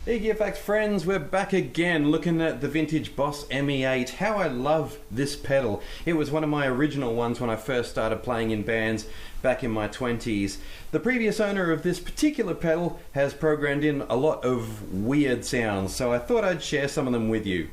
Hey Gearfax friends, we're back again looking at the vintage Boss ME-8. How I love this pedal. It was one of my original ones when I first started playing in bands back in my 20s. The previous owner of this particular pedal has programmed in a lot of weird sounds, so I thought I'd share some of them with you.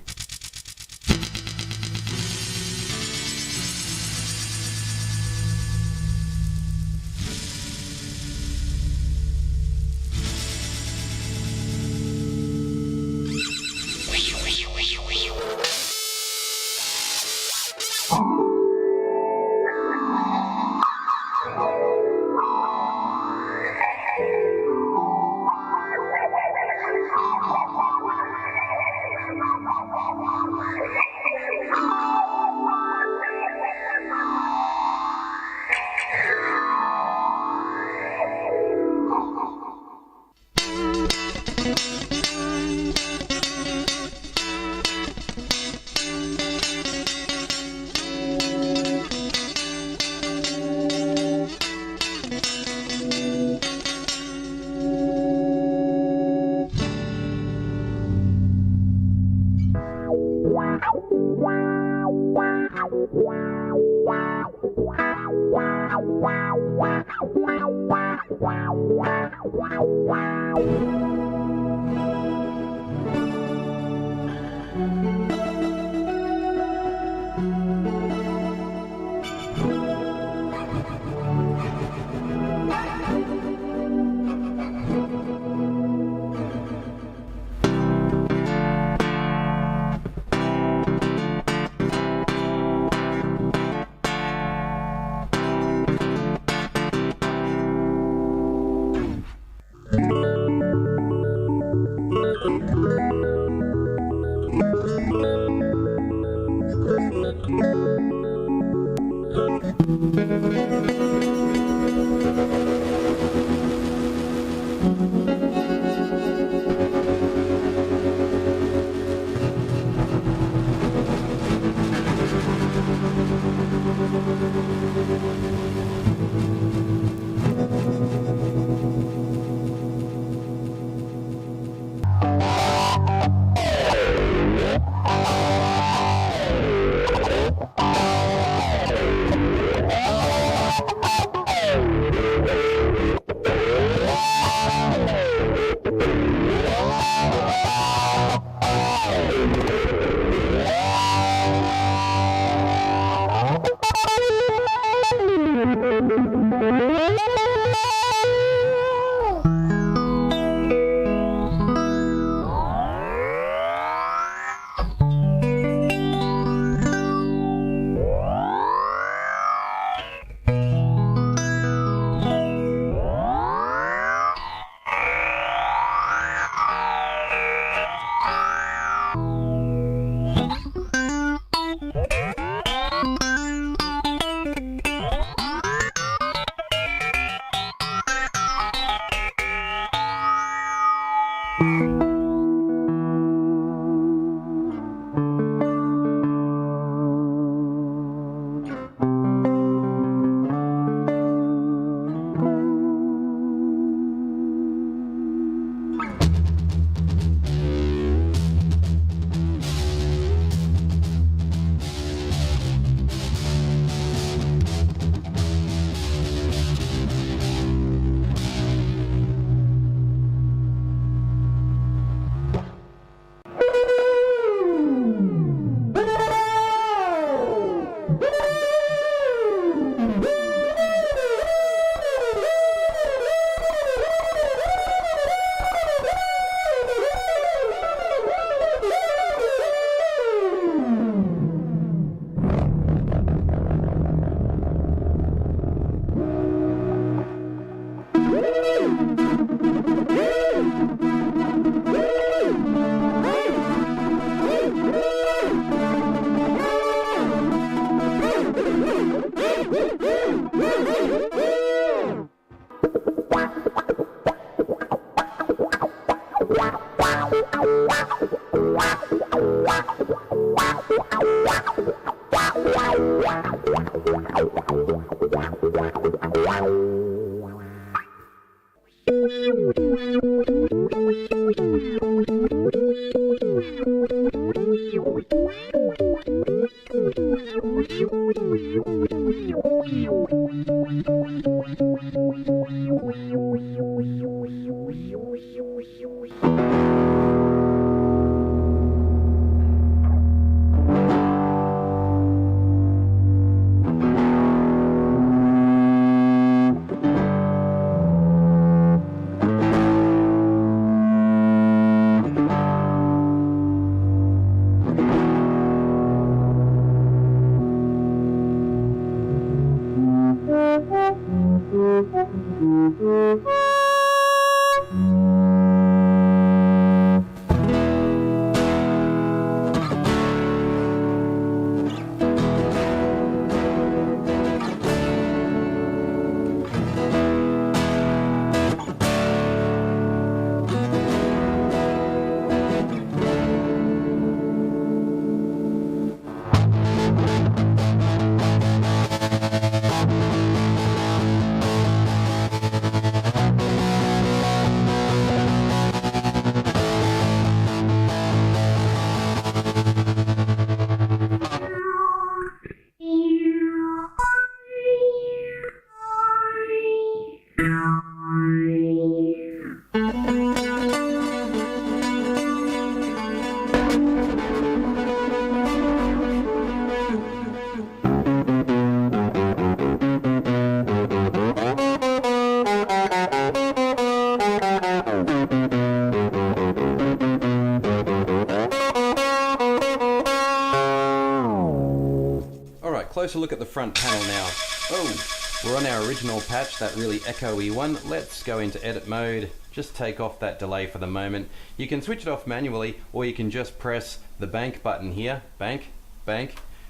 Closer look at the front panel now. Oh, we're on our original patch, that really echoey one. Let's go into edit mode, just take off that delay for the moment. You can switch it off manually, or you can just press the bank button here, bank,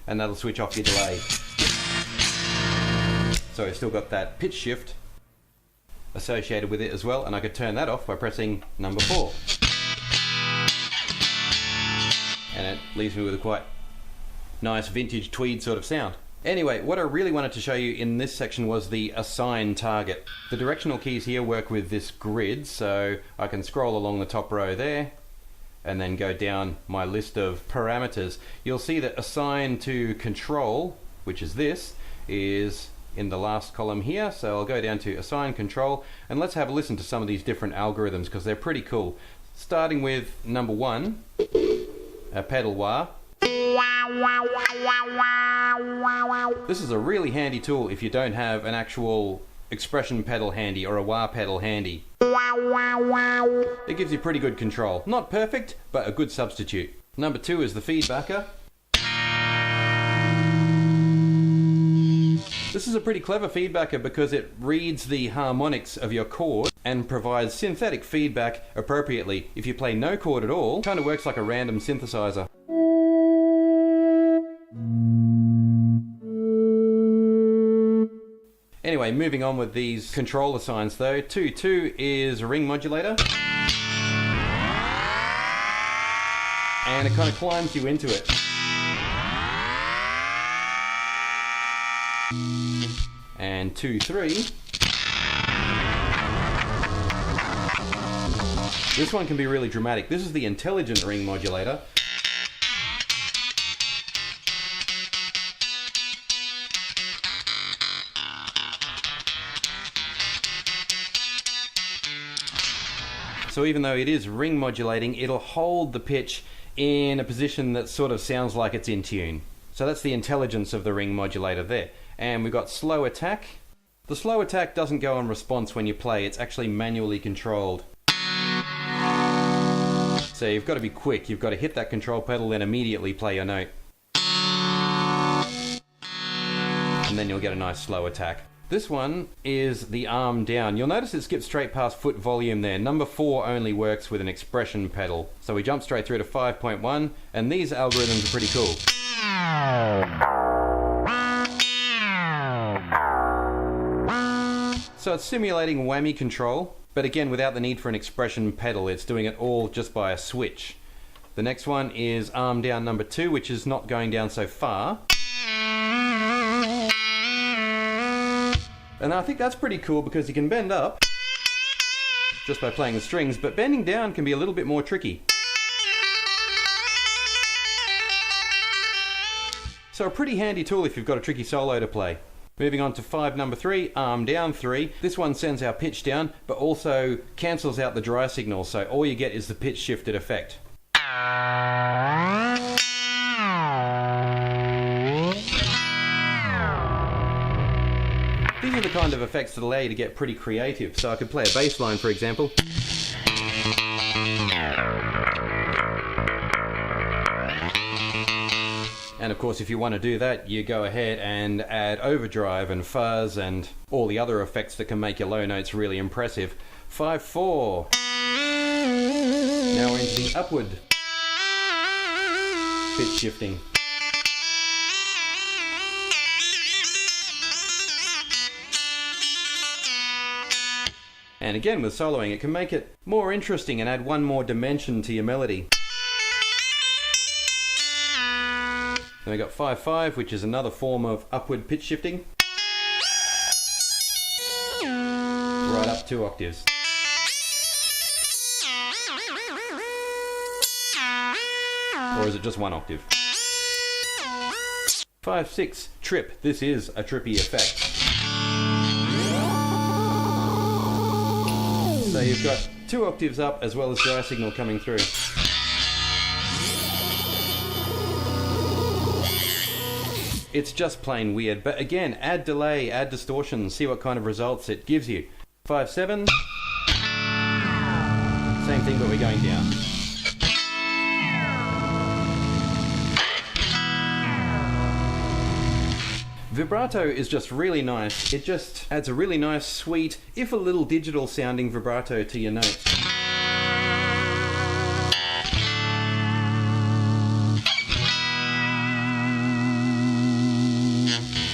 and that'll switch off your delay. So I've still got that pitch shift associated with it as well, and I could turn that off by pressing number 4. And it leaves me with a quite nice vintage tweed sort of sound. Anyway, what I really wanted to show you in this section was the assign target. The directional keys here work with this grid, so I can scroll along the top row there and then go down my list of parameters. You'll see that assign to control, which is this, is in the last column here. So I'll go down to assign control and let's have a listen to some of these different algorithms because they're pretty cool. Starting with number 1, a pedal wah. This is a really handy tool if you don't have an actual expression pedal handy or a wah pedal handy. It gives you pretty good control. Not perfect, but a good substitute. Number 2 is the feedbacker. This is a pretty clever feedbacker because it reads the harmonics of your chord and provides synthetic feedback appropriately. If you play no chord at all, it kind of works like a random synthesizer. Anyway, moving on with these control assigns though. 2 is a ring modulator. And it kind of climbs you into it. And 2-3. This one can be really dramatic. This is the intelligent ring modulator. So even though it is ring modulating, it'll hold the pitch in a position that sort of sounds like it's in tune. So that's the intelligence of the ring modulator there. And we've got slow attack. The slow attack doesn't go on response when you play, it's actually manually controlled. So you've got to be quick, you've got to hit that control pedal then immediately play your note. And then you'll get a nice slow attack. This one is the arm down. You'll notice it skips straight past foot volume there. Number 4 only works with an expression pedal. So we jump straight through to 5.1, and these algorithms are pretty cool. So it's simulating whammy control, but again without the need for an expression pedal. It's doing it all just by a switch. The next one is arm down number 2, which is not going down so far. And I think that's pretty cool because you can bend up just by playing the strings, but bending down can be a little bit more tricky. So a pretty handy tool if you've got a tricky solo to play. Moving on to 5, number 3, arm down 3. This one sends our pitch down, but also cancels out the dry signal, so all you get is the pitch shifted effect. These are the kind of effects that allow you to get pretty creative, so I could play a bass line, for example. And of course, if you want to do that, you go ahead and add overdrive and fuzz and all the other effects that can make your low notes really impressive. 5/4. Now we're into the upward pitch shifting. And again, with soloing, it can make it more interesting and add one more dimension to your melody. Then we got 5/5, which is another form of upward pitch shifting. Right up 2 octaves. Or is it just 1 octave? 5/6, trip. This is a trippy effect. So you've got 2 octaves up as well as dry signal coming through. It's just plain weird, but again, add delay, add distortion, see what kind of results it gives you. 5/7, same thing, but we're going down. Vibrato is just really nice. It just adds a really nice, sweet, if a little digital sounding vibrato to your notes.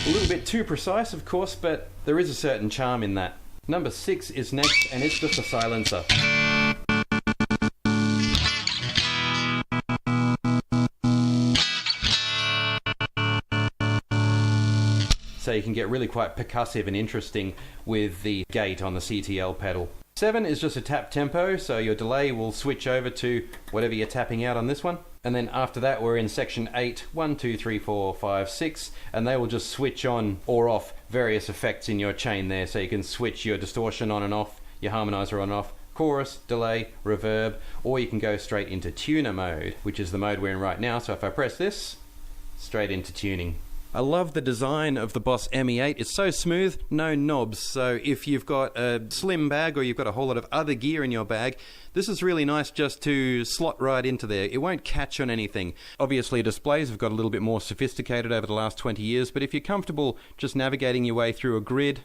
A little bit too precise, of course, but there is a certain charm in that. Number 6 is next, and it's just a silencer. So you can get really quite percussive and interesting with the gate on the CTL pedal. 7 is just a tap tempo, so your delay will switch over to whatever you're tapping out on this one. And then after that, we're in section 8, 1, 2, 3, 4, 5, 6, and they will just switch on or off various effects in your chain there. So you can switch your distortion on and off, your harmonizer on and off, chorus, delay, reverb, or you can go straight into tuner mode, which is the mode we're in right now. So if I press this, straight into tuning. I love the design of the Boss ME-8. It's so smooth, no knobs. So if you've got a slim bag or you've got a whole lot of other gear in your bag, this is really nice just to slot right into there. It won't catch on anything. Obviously, displays have got a little bit more sophisticated over the last 20 years, but if you're comfortable just navigating your way through a grid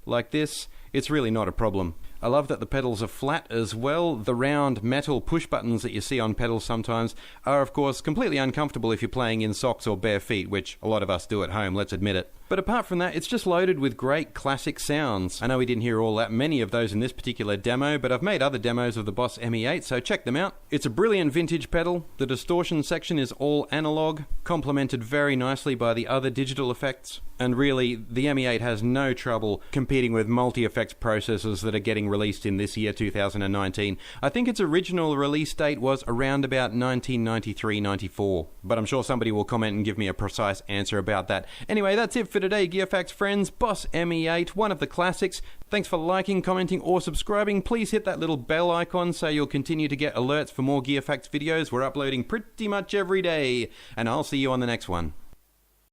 like this, it's really not a problem. I love that the pedals are flat as well. The round metal push buttons that you see on pedals sometimes are, of course, completely uncomfortable if you're playing in socks or bare feet, which a lot of us do at home, let's admit it. But apart from that, it's just loaded with great classic sounds. I know we didn't hear all that many of those in this particular demo, but I've made other demos of the Boss ME-8, so check them out. It's a brilliant vintage pedal. The distortion section is all analog, complemented very nicely by the other digital effects. And really, the ME-8 has no trouble competing with multi-effects processors that are getting released in this year, 2019. I think its original release date was around about 1993-94, but I'm sure somebody will comment and give me a precise answer about that. Anyway, that's it for today, GearFacts friends. Boss ME-8, one of the classics. Thanks for liking, commenting, or subscribing. Please hit that little bell icon so you'll continue to get alerts for more GearFacts videos. We're uploading pretty much every day, and I'll see you on the next one.